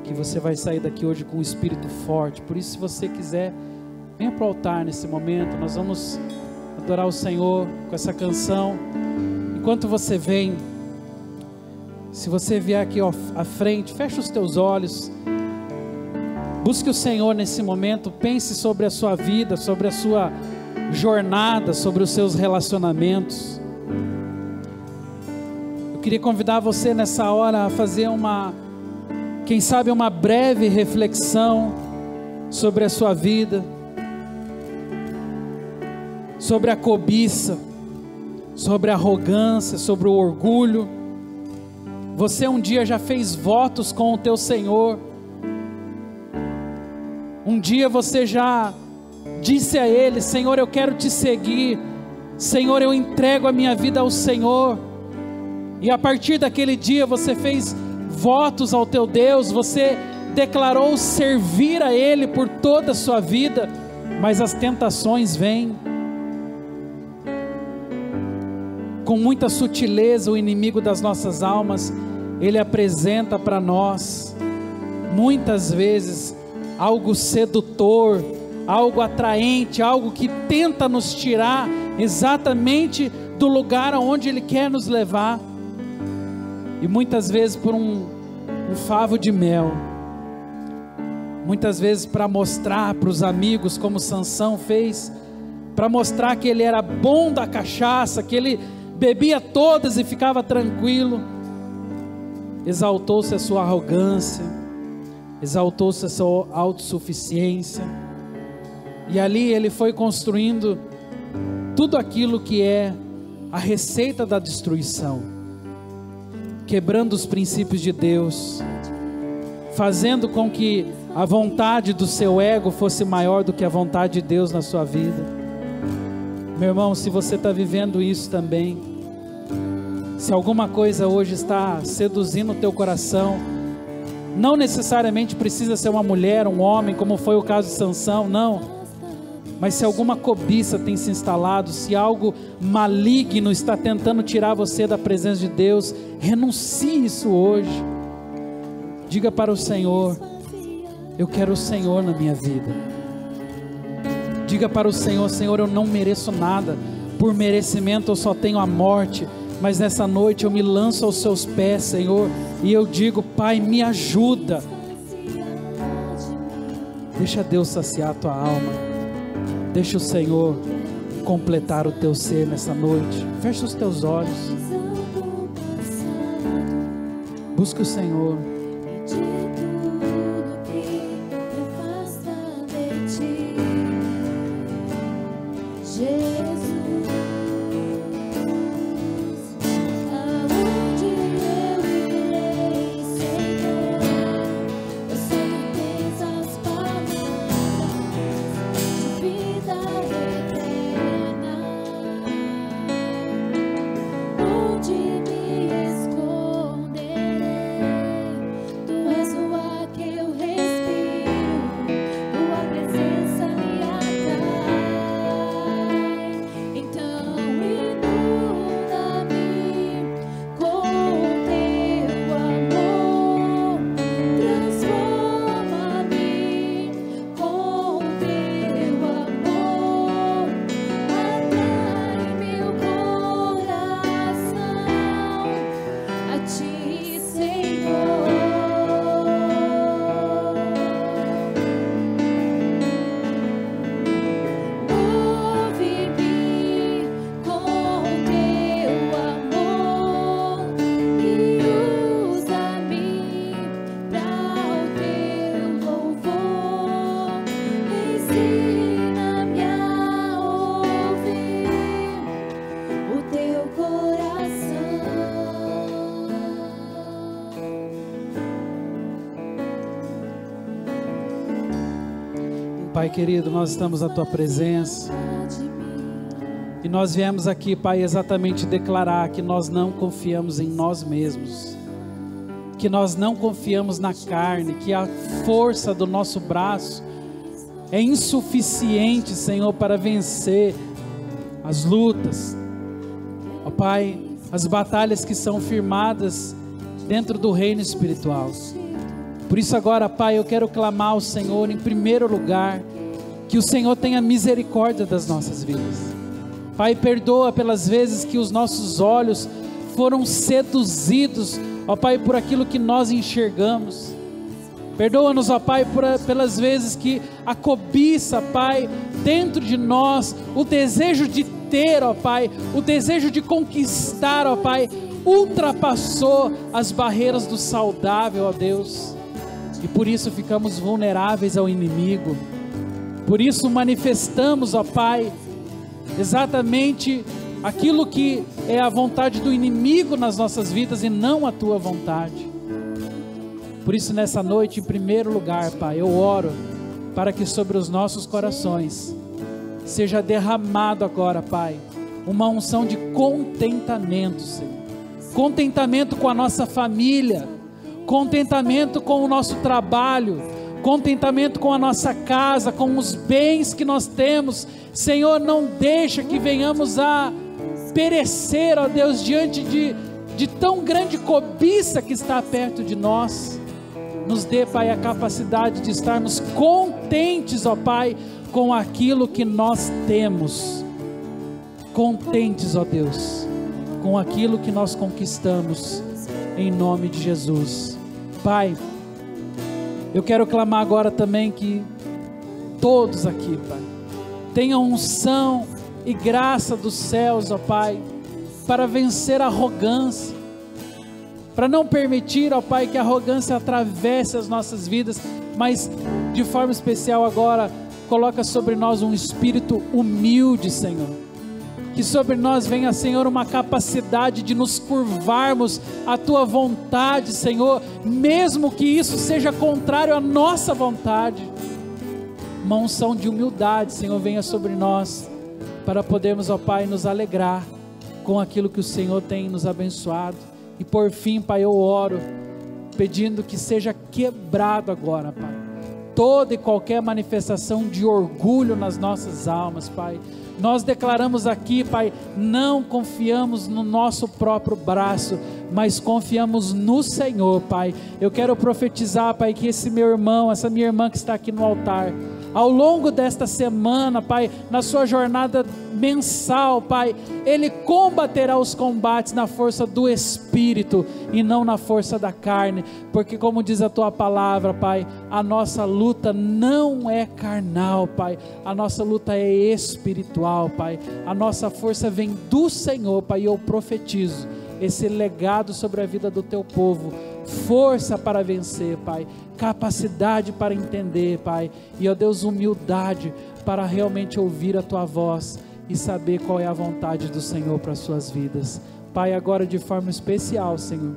que você vai sair daqui hoje com um espírito forte. Por isso, se você quiser, venha para o altar nesse momento. Nós vamos adorar o Senhor com essa canção. Enquanto você vem, se você vier aqui à frente, feche os teus olhos, busque o Senhor nesse momento, pense sobre a sua vida, sobre a sua jornada, sobre os seus relacionamentos. Eu queria convidar você nessa hora a fazer quem sabe uma breve reflexão sobre a sua vida, sobre a cobiça, sobre a arrogância, sobre o orgulho. Você um dia já fez votos com o teu Senhor, um dia você já disse a Ele: Senhor, eu quero te seguir, Senhor, eu entrego a minha vida ao Senhor, e a partir daquele dia você fez votos ao teu Deus, você declarou servir a Ele por toda a sua vida, mas as tentações vêm. Com muita sutileza, o inimigo das nossas almas, ele apresenta para nós, muitas vezes, algo sedutor, algo atraente, algo que tenta nos tirar exatamente do lugar aonde ele quer nos levar, e muitas vezes por um favo de mel, muitas vezes para mostrar para os amigos, como Sansão fez, para mostrar que ele era bom da cachaça, que ele bebia todas e ficava tranquilo. Exaltou-se a sua arrogância, exaltou-se a sua autossuficiência, e ali ele foi construindo tudo aquilo que é a receita da destruição, quebrando os princípios de Deus, fazendo com que a vontade do seu ego fosse maior do que a vontade de Deus na sua vida. Meu irmão, se você está vivendo isso também, se alguma coisa hoje está seduzindo o teu coração, não necessariamente precisa ser uma mulher, um homem, como foi o caso de Sansão, não. Mas se alguma cobiça tem se instalado, se algo maligno está tentando tirar você da presença de Deus, renuncie isso hoje. Diga para o Senhor: eu quero o Senhor na minha vida. Diga para o Senhor: Senhor, eu não mereço nada, por merecimento eu só tenho a morte, mas nessa noite eu me lanço aos seus pés, Senhor, e eu digo: Pai, me ajuda. Deixa Deus saciar a tua alma. Deixa o Senhor completar o teu ser nessa noite. Fecha os teus olhos. Busca o Senhor. Pai querido, nós estamos na tua presença e nós viemos aqui, Pai, exatamente declarar que nós não confiamos em nós mesmos, que nós não confiamos na carne, que a força do nosso braço é insuficiente, Senhor, para vencer as lutas, ó Pai, as batalhas que são firmadas dentro do reino espiritual. Por isso agora, Pai, eu quero clamar ao Senhor em primeiro lugar, que o Senhor tenha misericórdia das nossas vidas. Pai, perdoa pelas vezes que os nossos olhos foram seduzidos, ó Pai, por aquilo que nós enxergamos. Perdoa-nos, ó Pai, pelas vezes que a cobiça, Pai, dentro de nós, o desejo de ter, ó Pai, o desejo de conquistar, ó Pai, ultrapassou as barreiras do saudável, ó Deus. E por isso ficamos vulneráveis ao inimigo. Por isso manifestamos, ó Pai, exatamente aquilo que é a vontade do inimigo nas nossas vidas e não a tua vontade. Por isso nessa noite, em primeiro lugar, Pai, eu oro para que sobre os nossos corações seja derramado agora, Pai, uma unção de contentamento, Senhor. Contentamento com a nossa família, contentamento com o nosso trabalho, contentamento com a nossa casa, com os bens que nós temos. Senhor, não deixa que venhamos a perecer, ó Deus, diante de tão grande cobiça que está perto de nós. Nos dê, Pai, a capacidade de estarmos contentes, ó Pai, com aquilo que nós temos. Contentes, ó Deus, com aquilo que nós conquistamos, em nome de Jesus. Pai, eu quero clamar agora também que todos aqui, Pai, tenham unção e graça dos céus, ó Pai, para vencer a arrogância, para não permitir, ó Pai, que a arrogância atravesse as nossas vidas, mas de forma especial agora, coloca sobre nós um espírito humilde, Senhor. Que sobre nós venha, Senhor, uma capacidade de nos curvarmos à Tua vontade, Senhor, mesmo que isso seja contrário à nossa vontade. Uma unção de humildade, Senhor, venha sobre nós, para podermos, ó Pai, nos alegrar com aquilo que o Senhor tem nos abençoado. E por fim, Pai, eu oro, pedindo que seja quebrado agora, Pai, toda e qualquer manifestação de orgulho nas nossas almas, Pai. Nós declaramos aqui, Pai, não confiamos no nosso próprio braço, mas confiamos no Senhor, Pai. Eu quero profetizar, Pai, que esse meu irmão, essa minha irmã que está aqui no altar, ao longo desta semana, Pai, na sua jornada mensal, Pai, ele combaterá os combates na força do Espírito e não na força da carne, porque como diz a Tua palavra, Pai, a nossa luta não é carnal, Pai, a nossa luta é espiritual, Pai, a nossa força vem do Senhor, Pai, e eu profetizo esse legado sobre a vida do Teu povo, força para vencer, Pai, capacidade para entender, Pai, e ó Deus, humildade para realmente ouvir a Tua voz e saber qual é a vontade do Senhor para as suas vidas. Pai, agora de forma especial, Senhor,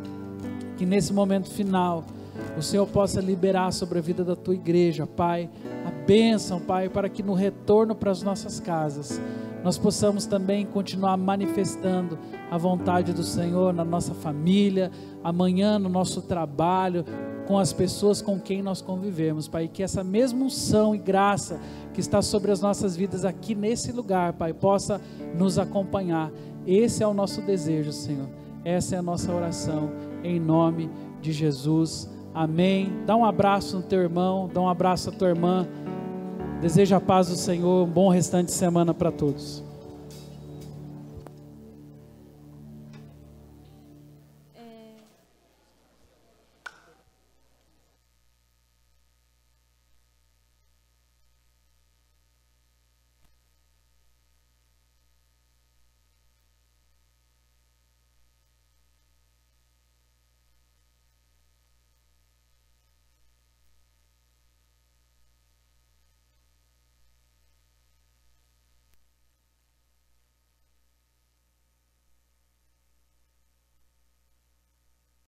que nesse momento final o Senhor possa liberar sobre a vida da Tua igreja, Pai, a bênção, Pai, para que no retorno para as nossas casas nós possamos também continuar manifestando a vontade do Senhor na nossa família, amanhã no nosso trabalho, com as pessoas com quem nós convivemos, Pai, que essa mesma unção e graça que está sobre as nossas vidas aqui nesse lugar, Pai, possa nos acompanhar. Esse é o nosso desejo, Senhor, essa é a nossa oração, em nome de Jesus, amém. Dá um abraço no teu irmão, dá um abraço à tua irmã, deseja a paz do Senhor, um bom restante de semana para todos.